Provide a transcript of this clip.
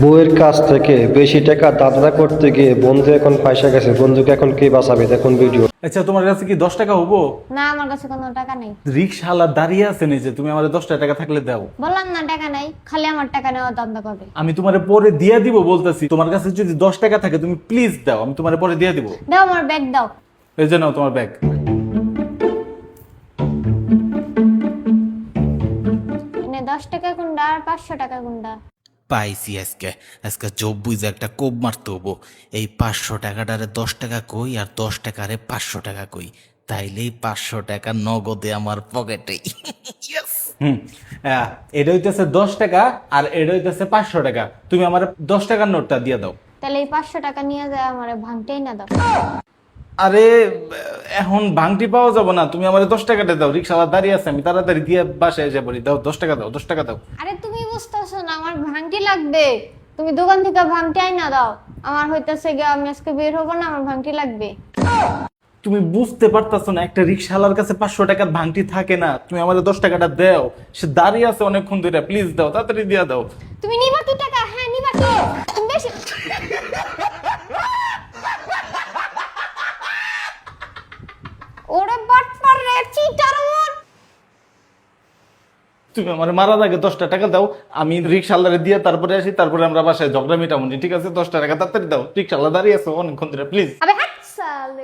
বউয়ের কাছ থেকে বেশি টাকা দাদা করতে গিয়ে বন্ধু এখন পয়সা গেছে, বন্ধুকে এখন কে বাঁচাবে? দেখুন ভিডিও। আচ্ছা, তোমার কাছে কি 10 টাকা হবো? না, আমার কাছে কোনো টাকা নেই। রিক্সাওয়ালা দাঁড়িয়ে আছে নিচে, তুমি আমার 10 টাকা থাকলে দাও। বললাম না টাকা নাই, খালি আমার টাকা নেওয়া দান্দা করবে। আমি তোমারে পরে দিয়ে দিব বলতেছি। তোমার কাছে যদি 10 টাকা থাকে তুমি প্লিজ দাও, আমি তোমারে পরে দিয়ে দিব। দাও আমার ব্যাগ দাও। এই যে নাও তোমার ব্যাগ। এনে 10 টাকা কোনটা আর 500 টাকা কোনটা? পাইছি আজকে আজকে চব্বিশ একটা কোপ মারতে হবো। এই 500 টাকাটারে 10 টাকা কই আর 10 টাকারে 500 টাকা কই, তাইলেই 500 টাকা নগদে আমার পকেটে। এটা হইতেছে 10 টাকা আর এটা হইতেছে 500 টাকা। তুমি আমার 10 টাকার নোটটা দিয়ে দাও। তাহলে এই 500 টাকা নিয়ে যায় আমার ভাঙতেই না দাও। আরে এখন ভাঙটি পাওয়া যাবে না, তুমি আমার 10 টাকাটা দাও। রিক্সাওয়ালা দাঁড়িয়ে আছে, আমি তাড়াতাড়ি দিয়ে বাসায় এসে পড়ি। দাও 10 টাকা দাও, 10 টাকা দাও। আরে তুমি বুঝতেছো না, আমার ভাঙটি লাগবে। তুমি দোকান থেকে ভাঙটি আইনা দাও। আমার হইতাছে গিয়ে আমি আজকে বের হবো না, আমার ভাঙটি লাগবে। তুমি বুঝতে পারতাছো না, একটা রিক্সাওয়ালার কাছে 500 টাকার ভাঙটি থাকে না। তুমি আমার 10 টাকাটা দাও, সে দাঁড়িয়ে আছে অনেকক্ষণ ধরে। প্লিজ দাও, তাড়াতাড়ি দিয়ে দাও। তুমি নিবা কি টাকা? হ্যাঁ নিবা কি? তুমি বেশি ওরে বাটপার রে, চিটার মন। তুমি আমার মারা আগে 10 টাকা দাও, আমি রিক্সাওয়ালারে দিয়ে তারপরে আসি, তারপরে আমরা বাসায় ঝগড়া মিটামুনি। ঠিক আছে, 10 টাকা তাড়াতাড়ি দাও। রিক্সাওয়ালা দাঁড়িয়ে আছে অনেকক্ষণ ধরে, প্লিজ। আবে হাত সালে।